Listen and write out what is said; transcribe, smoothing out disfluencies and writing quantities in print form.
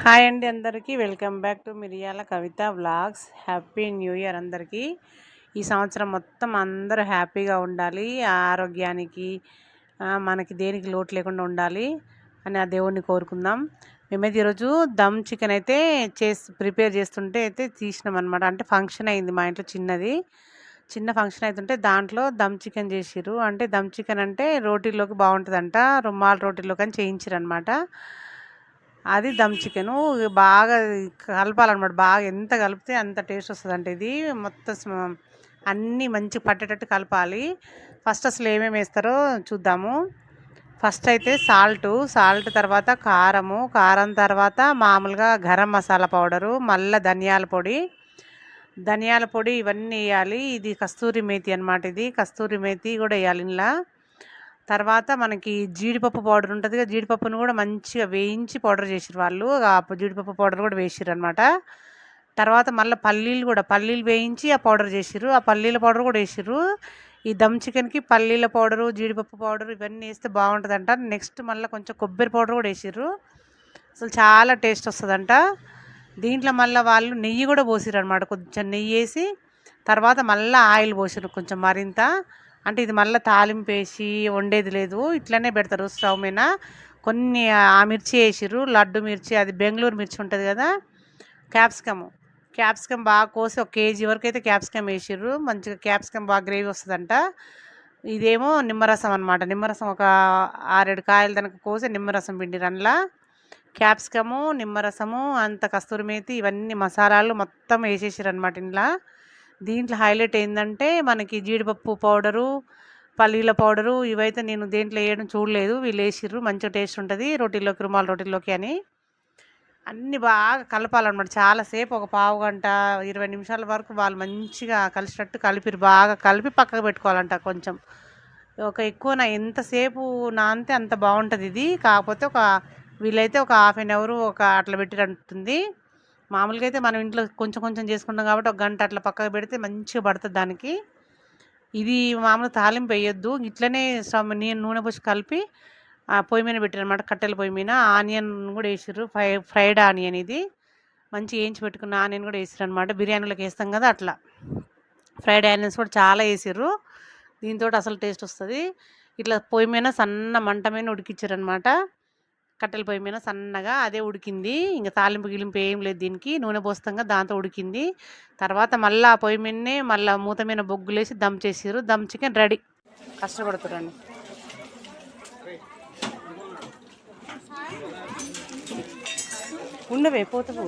Hi అండి అందరికీ welcome back to మిరియాల కవిత వ్లాగ్స్. హ్యాపీ న్యూ ఇయర్ అందరికీ. ఈ సంవత్సరం మొత్తం అందరూ హ్యాపీగా ఉండాలి, ఆరోగ్యానికి మనకి దేనికి లోటు లేకుండా ఉండాలి అని ఆ దేవుణ్ణి కోరుకుందాం. మేమైతే ఈరోజు దమ్ చికెన్ అయితే ప్రిపేర్ చేస్తుంటే అయితే తీసినాం అనమాట. అంటే ఫంక్షన్ అయింది మా ఇంట్లో, చిన్న ఫంక్షన్ అవుతుంటే దాంట్లో దమ్ చికెన్ చేసిర్రు. అంటే దమ్ చికెన్ అంటే రోటీల్లోకి బాగుంటుందంట, రుమాల్ రోటీల్లోకి అని చేయించారు అనమాట. అది దమ్ చికెను. బాగా కలపాలన్నమాట. బాగా ఎంత కలిపితే అంత టేస్ట్ వస్తుందంటే ఇది మొత్తం అన్నీ మంచి పట్టేటట్టు కలపాలి. ఫస్ట్ అసలు ఏమేమి వేస్తారో చూద్దాము. ఫస్ట్ అయితే సాల్ట్ తర్వాత కారం తర్వాత మామూలుగా గరం మసాలా పౌడరు, మళ్ళీ ధనియాల పొడి ఇవన్నీ వేయాలి. ఇది కస్తూరి మేతి అనమాట. ఇది కస్తూరి మేతి కూడా వేయాలి ఇందులో. తర్వాత మనకి జీడిపప్పు పౌడర్ ఉంటుంది కదా, జీడిపప్పును కూడా మంచిగా వేయించి పౌడర్ చేసిరు వాళ్ళు. ఆ జీడిపప్పు పౌడర్ కూడా వేసిరు అనమాట. తర్వాత మళ్ళీ పల్లీలు వేయించి ఆ పౌడర్ చేసిర్రు. ఆ పల్లీల పౌడర్ కూడా వేసిర్రు. ఈ దమ్ చికెన్కి పల్లీల పౌడరు, జీడిపప్పు పౌడరు ఇవన్నీ వేస్తే బాగుంటుందంట. నెక్స్ట్ మళ్ళీ కొంచెం కొబ్బరి పౌడర్ కూడా వేసిర్రు. అసలు చాలా టేస్ట్ వస్తుందంట. దీంట్లో మళ్ళీ వాళ్ళు నెయ్యి కూడా పోసిర్రు అనమాట. కొంచెం నెయ్యి వేసి తర్వాత మళ్ళీ ఆయిల్ పోసిర్రు కొంచెం మరింత. అంటే ఇది మళ్ళీ తాలింపు వేసి వండేది లేదు, ఇట్లనే పెడతారు స్టవ్ మీద. కొన్ని ఆ మిర్చి వేసిర్రు, లడ్డు మిర్చి, అది బెంగళూరు మిర్చి ఉంటుంది కదా, క్యాప్సికమ్ బాగా కోసి 1 కేజీ వరకు అయితే క్యాప్సికమ్ వేసిర్రు. మంచిగా క్యాప్సికమ్ బాగా గ్రేవీ వస్తుందంట. ఇదేమో నిమ్మరసం అనమాట. నిమ్మరసం ఒక 6-7 కాయలు దానికి కోసి నిమ్మరసం పిండిరు అందులో. క్యాప్సికము, నిమ్మరసము, అంత కస్తూరి మేతి ఇవన్నీ మసాలాలు మొత్తం వేసేసారు అనమాట ఇంట్లో. దీంట్లో హైలైట్ ఏంటంటే మనకి జీడిపప్పు పౌడరు, పల్లీల పౌడరు ఇవైతే నేను దేంట్లో వేయడం చూడలేదు, వీళ్ళు వేసిర్రు. మంచిగా టేస్ట్ ఉంటుంది రోటీల్లోకి, రుమాల్ రోటీల్లోకి అని. అన్నీ బాగా కలపాలన్నమాట. చాలాసేపు ఒక పావు గంట 20 నిమిషాల వరకు వాళ్ళు మంచిగా కలిసినట్టు కలిపిరు. బాగా కలిపి పక్కకు పెట్టుకోవాలంట. కొంచెం ఎక్కువ ఎంతసేపు నానితే అంత బాగుంటుంది ఇది. కాకపోతే వీళ్ళైతే ఒక హాఫ్ అన్ అవర్ అట్లా పెట్టినట్టుంది. మామూలుగా అయితే మనం ఇంట్లో కొంచెం కొంచెం చేసుకుంటాం కాబట్టి 1 గంట అట్లా పక్కకు పెడితే మంచిగా పడుతుంది దానికి. ఇది మామూలు తాలింపు వేయొద్దు, ఇట్లనే నూనె పోసి కలిపి పొయ్యి మీద పెట్టారనమాట. కట్టెల పొయ్యి మీద ఆనియన్ కూడా వేసిర్రు, ఫ్రైడ్ ఆనియన్. ఇది మంచిగా వేయించి పెట్టుకున్న ఆనియన్ కూడా వేసిర్రు అనమాట. బిర్యానీలోకి వేస్తాం కదా అట్లా. ఫ్రైడ్ ఆనియన్స్ కూడా చాలా వేసిర్రు. దీంతో అసలు టేస్ట్ వస్తుంది. ఇట్లా పొయ్యి మీద సన్న మంట మీద ఉడికిచ్చారనమాట. కట్టెల పొయ్యి మీద సన్నగా అదే ఉడికింది. ఇంకా తాలింపు గిలింపు ఏం లేదు దీనికి, నూనె పోస్తాంగా దాంతో ఉడికింది. తర్వాత మళ్ళీ ఆ పొయ్యి మీదనే మళ్ళీ మూత మీద బొగ్గులేసి దమ్ చేసిర్రు. దమ్ చికెన్ రెడీ. కష్టపడుతురండి. ఉండవే పోతావు.